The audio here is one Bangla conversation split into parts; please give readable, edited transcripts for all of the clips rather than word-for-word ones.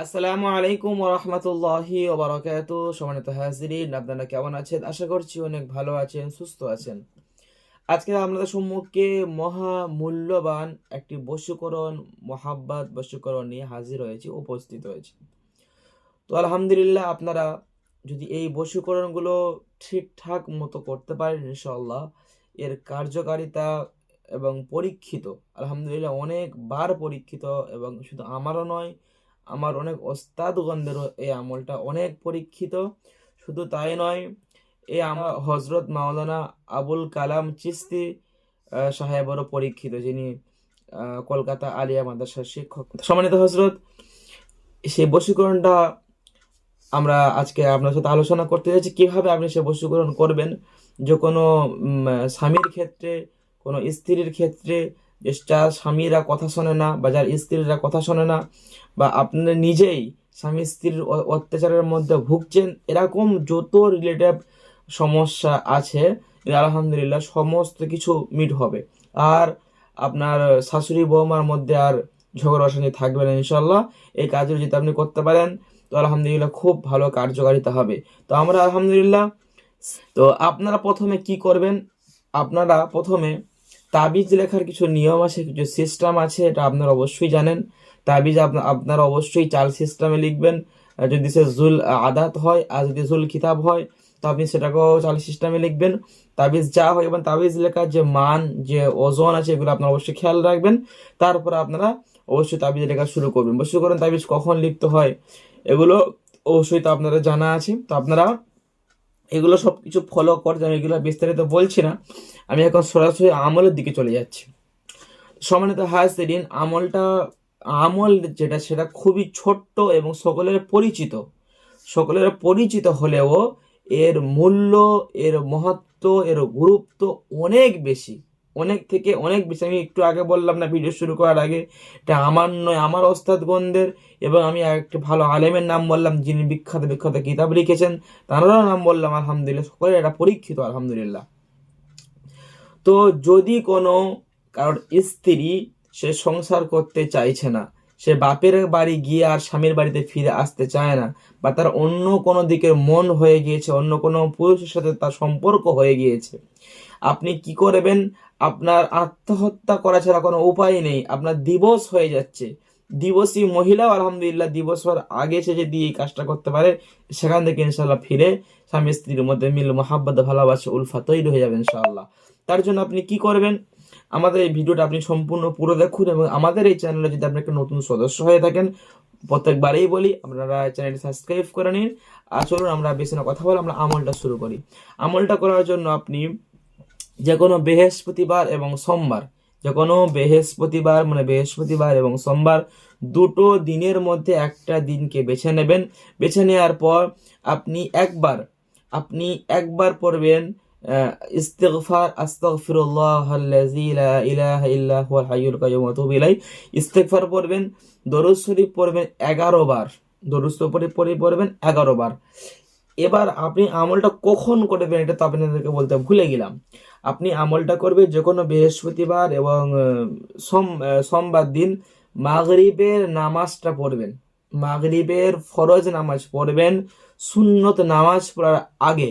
আসসালামু আলাইকুম ওয়া রাহমাতুল্লাহি ওয়া বারাকাতুহু। সম্মানিত হাজিরিন, আপনারা কেমন আছেন? আশা করছি অনেক ভালো আছেন, সুস্থ আছেন। আজকে আপনাদের সম্মুখে মহা মূল্যবান একটি বশীকরণ, মহাব্বত বশীকরণ নিয়ে হাজির হয়েছি, উপস্থিত হয়েছি। তো আলহামদুলিল্লাহ, আপনারা যদি এই বশীকরণগুলো ঠিকঠাক মতো করতে পারেন, ইনশাআল্লাহ এর কার্যকারিতা এবং পরীক্ষিত, আলহামদুলিল্লাহ অনেকবার পরীক্ষিত, এবং শুধু আমারও নয়, আমার অনেক ওস্তাদগণদেরও এই আমলটা অনেক পরীক্ষিত। শুধু তাই নয়, এই আমার হজরত মাওলানা আবুল কালাম চিস্তি সাহেবেরও পরীক্ষিত, যিনি কলকাতা আলিয়া মাদ্রাসার শিক্ষক। সম্মানিত হজরত, সেই বশীকরণটা আমরা আজকে আপনার সাথে আলোচনা করতে যাচ্ছি, কিভাবে আপনি সে বশীকরণ করবেন। যে কোনো স্বামীর ক্ষেত্রে, কোনো স্ত্রীর ক্ষেত্রে, যে যার স্বামীরা কথা শোনে না বা যার স্ত্রীরা কথা শোনে না, বা আপনি নিজেই স্বামী স্ত্রীর অত্যাচারের মধ্যে ভুগছেন, এরকম যত রিলেটিভ সমস্যা আছে, আলহামদুলিল্লাহ সমস্ত কিছু মিট হবে। আর আপনার শাশুড়ি বৌমার মধ্যে আর ঝগড়া অশান্তি থাকবে না ইনশাল্লাহ। এই কাজগুলো যদি আপনি করতে পারেন, তো আলহামদুলিল্লাহ খুব ভালো কার্যকারিতা হবে। তো আমরা আলহামদুলিল্লাহ, তো আপনারা প্রথমে কি করবেন, আপনারা প্রথমে তাবিজ লেখার কিছু নিয়ম আছে, কিছু সিস্টেম আছে, এটা আপনারা অবশ্যই জানেন। তাবিজ আপনারা অবশ্যই চাল সিস্টেমে লিখবেন। যদি সে জুল আদাত হয় আর যদি জুল কিতাব হয়, তো আপনি সেটাকেও চাল সিস্টেমে লিখবেন। তাবিজ যা হয় এবং তাবিজ লেখার যে মান, যে ওজন আছে, এগুলো আপনারা অবশ্যই খেয়াল রাখবেন। তারপরে আপনারা অবশ্যই তাবিজ লেখা শুরু করবেন। অবশ্যই করেন তাবিজ কখন লিখতে হয়, এগুলো অবশ্যই তো আপনারা জানা আছে। তো আপনারা এগুলো সব কিছু ফলো করতে, আমি এগুলো বিস্তারিত বলছি না, আমি এখন সরাসরি আমলের দিকে চলে যাচ্ছি। সম্মানিত হাজিরিন, আমল যেটা, সেটা খুবই ছোট্ট এবং সকলের পরিচিত হলেও এর মূল্য, এর মহত্ব, এর গুরুত্ব অনেক বেশি, অনেক থেকে অনেক বেশি। আমি একটু আগে বললাম না, ভিডিও শুরু করার আগে, এটা আমার নয়, আমার ওস্তাদগণদের, এবং আমি একটা ভালো আলেমের নাম বললাম, যিনি বিখ্যাত বিখ্যাত কিতাব লিখেছেন, তাঁরাও নাম বললাম। আলহামদুলিল্লাহ সকলের এটা পরীক্ষিত, আলহামদুলিল্লাহ। তো যদি কোনো কারোর স্ত্রী, সে সংসার করতে চাইছে না, সে বাপের বাড়ি গিয়ে আর স্বামীর বাড়িতে ফিরে আসতে চায় না, বা তার অন্য কোনো দিকে মন হয়ে গিয়েছে, অন্য কোনো পুরুষের সাথে তার সম্পর্ক হয়ে গিয়েছে, আপনি কি করবেন? আপনার আত্মহত্যা করা ছাড়া কোনো উপায় নেই। আপনার দিবস হয়ে যাচ্ছে, দিবসী মহিলাও আলহামদুলিল্লাহ দিবস হওয়ার আগে সে যদি এই কাজটা করতে পারে, সেখান থেকে ইনশাল্লাহ ফিরে স্বামী স্ত্রীর মধ্যে মিল, মহাব্বত, ভালোবাসা, উলফা তৈরি হয়ে যাবে ইনশাআল্লাহ। তার জন্য আপনি কি করবেন? আমাদের এই ভিডিওটা আপনি সম্পূর্ণ পুরো দেখুন, এবং আমাদের এই চ্যানেলে যদি আপনি একটা নতুন সদস্য হয়ে থাকেন, প্রত্যেকবারেই বলি আপনারা চ্যানেলটি সাবস্ক্রাইব করে নিন। আর চলুন আমরা বেশি না কথা বলে আমরা আমলটা শুরু করি। আমলটা করার জন্য আপনি যে কোনো বৃহস্পতিবার এবং সোমবার, যে কোনো বৃহস্পতিবার এবং সোমবার, দুটো দিনের মধ্যে একটা দিনকে বেছে নেবেন। বেছে নেওয়ার পর আপনি একবার পড়বেন ইস্তিগফার, আস্তাগফিরুল্লাহাল্লাযী লা ইলাহা ইল্লা হুয়াল হাইয়ুল কাইয়্যুম ওয়া আতুবু ইলাইহি। ইস্তিগফার পড়বেন, দরুদ শরীফ পড়বেন 11 বার, দরুদ শরীফ পড়বেন 11 বার। এবার আপনি আমলটা কখন করবেন, এটা তো আপনাদেরকে বলতে ভুলে গেলাম। আপনি আমলটা করবেন যে কোনো বৃহস্পতিবার এবং সোমবার দিন মাগরিবের নামাজটা পড়বেন। মাগরিবের ফরজ নামাজ পড়বেন, সুন্নত নামাজ পড়ার আগে।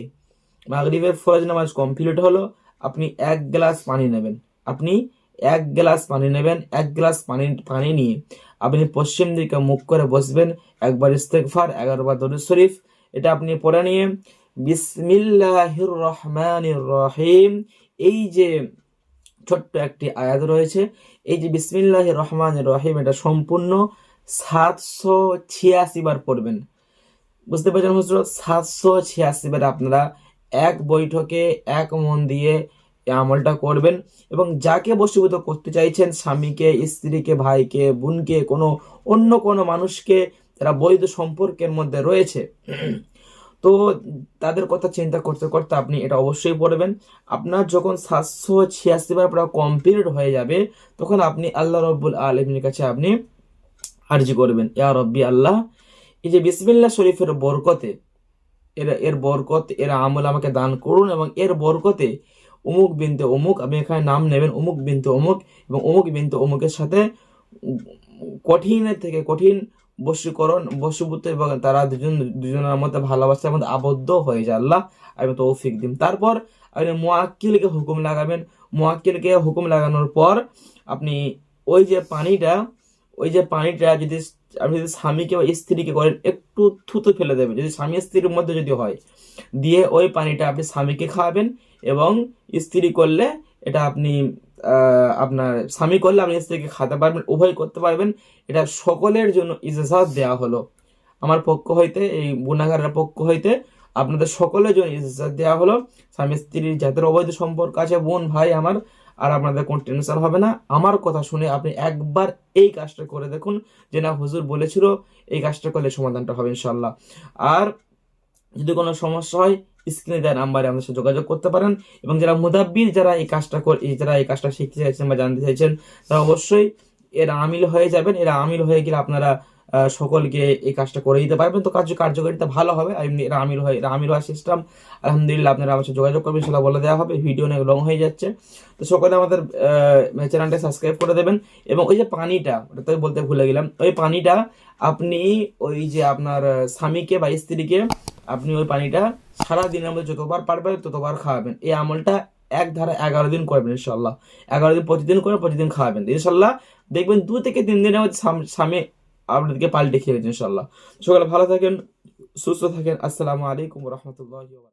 মাগরিবের ফরজ নামাজ কমপ্লিট হলো, আপনি 1 গ্লাস পানি নেবেন। আপনি 1 গ্লাস পানি নেবেন। 1 গ্লাস পানি নিয়ে আপনি পশ্চিম দিকে মুখ করে বসবেন, একবার ইস্তেগফার, 11 বার দরুদ শরীফ, এটা আপনি পড়ে নিয়ে বিসমিল্লাহির রহমানির রহিম, এই যে ছোট্ট একটি আয়াত রয়েছে, এই যে বিসমিল্লাহির রহমানির রহিম, এটা সম্পূর্ণ 786 বার পড়বেন। বুঝতে পারছেন হজরত? 786 বার আপনারা এক বৈঠকে এক মন দিয়ে এই আমলটা করবেন। এবং যাকে বশীভূত করতে চাইছেন, স্বামীকে, স্ত্রীকে, ভাইকে, বোনকে, অন্য কোনো মানুষকে যারা বৈধ সম্পর্কের মধ্যে রয়েছে, তো তাদের কথা চিন্তা করতে করতে আপনি এটা অবশ্যই পড়বেন। আপনার যখন 786 বার পড়া কমপ্লিট হয়ে যাবে, তখন আপনি আল্লাহ রব্বুল আলামিনের কাছে আপনি আরজি করবেন, ইয়া রব্বি আল্লাহ, এই যে বিসমিল্লাহ শরীফের বরকতে, এর বরকত, এর আমল আমাকে দান করুন, এবং এর বরকতে অমুক বিনতে অমুক, আপনি এখানে নাম নেবেন, অমুক বিনতে অমুক এবং অমুক বিনতে অমুকের সাথে কঠিনের থেকে কঠিন বশীভূত এবং তারা দুজনের মধ্যে ভালোবাসার মধ্যে আবদ্ধ হয়ে যায়। আল্লাহ আমি তৌফিক দিন। তারপর আপনি মুয়াক্কিলকে হুকুম লাগাবেন। মুয়াক্কিলকে হুকুম লাগানোর পর আপনি ওই যে পানিটা যদি আপনি যদি স্বামীকে বা স্ত্রীকে করেন, একটু থুতু ফেলে দেবেন, যদি স্বামী স্ত্রীর মধ্যে যদি হয়, দিয়ে ওই পানিটা আপনি স্বামীকে খাওয়াবেন, এবং স্ত্রী করলে এটা আপনি আপনার স্বামী করলে আপনি স্ত্রীকে খাওয়াতে পারবেন, উভয় করতে পারবেন। এটা সকলের জন্য ইজাজাত দেওয়া হলো আমার পক্ষ হইতে, এই গুনাহগারের পক্ষ হইতে আপনাদের সকলের জন্য ইজাজাত দেওয়া হলো। স্বামী স্ত্রীর যাদের অবৈধ সম্পর্ক আছে, বোন ভাই আমার, আর আপনাদের কোনো টেনশন হবে না। আমার কথা শুনে আপনি একবার এই কাজটা করে দেখুন, যে না হুজুর বলেছিল এই কাজটা করলে সমাধানটা হবে ইনশাল্লাহ। আর যদি কোনো সমস্যা হয়, স্ক্রিনে দেওয়া নাম্বারে আমাদের সাথে যোগাযোগ করতে পারেন। এবং যারা মুদাব্বির, যারা এই কাজটা শিখতে চাইছেন বা জানতে চাইছেন, তারা অবশ্যই এরা আমিল হয়ে যাবেন। এরা আমিল হয়ে গেলে আপনারা সকলকে এই কাজটা করে দিতে পারবেন, তো কার্যকারিতা ভালো হবে। এরা আমিল হওয়ার সিস্টেম আলহামদুলিল্লাহ। আপনারা আমার সাথে যোগাযোগ করবেন, সেটা বলে দেওয়া হবে। ভিডিও অনেক লং হয়ে যাচ্ছে, তো সকলে আমাদের চ্যানেলটা সাবস্ক্রাইব করে দেবেন। এবং ওই যে পানিটা, ওটা তো বলতে ভুলে গেলাম, ওই পানিটা আপনি ওই যে আপনার স্বামীকে বা স্ত্রীকে আপনি ওই পানিটা সারা দিনের মধ্যে যতবার পারবেন ততবার খাওয়াবেন। এই আমলটা এক ধারা 11 দিন করবেন ইনশাল্লাহ। 11 দিন প্রতিদিন করে প্রতিদিন খাওয়াবেন ইনশাল্লাহ। দেখবেন 2 থেকে 3 দিনের মধ্যে স্বামী আপনাদেরকে পাল্টে খেয়ে গেছে ইনশাল্লাহ। সকালে ভালো থাকেন, সুস্থ থাকেন। আসসালামু আলাইকুম ওয়া রাহমাতুল্লাহি ওয়া বারাকাতুহু।